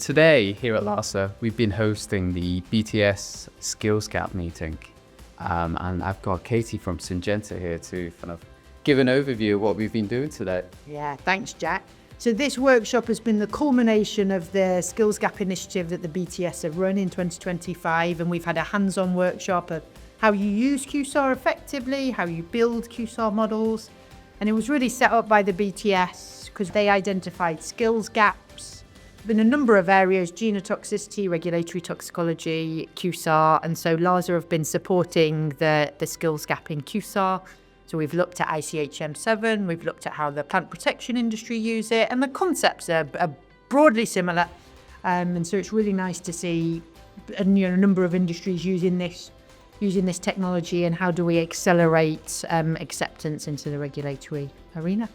today here at Lhasa, we've been hosting the BTS Skills Gap meeting. And I've got Katy from Syngenta here to kind of give an overview of what we've been doing today. Yeah, thanks, Jack. So this workshop has been the culmination of the Skills Gap initiative that the BTS have run in 2025. And we've had a hands-on workshop of how you use QSAR effectively, how you build QSAR models. And it was really set up by the BTS because they identified skills gaps in a number of areas: genotoxicity, regulatory toxicology, QSAR. And so Lhasa have been supporting the skills gap in QSAR. So we've looked at ICHM7, we've looked at how the plant protection industry use it, and the concepts are broadly similar. And so it's really nice to see a number of industries using this technology, and how do we accelerate acceptance into the regulatory arena.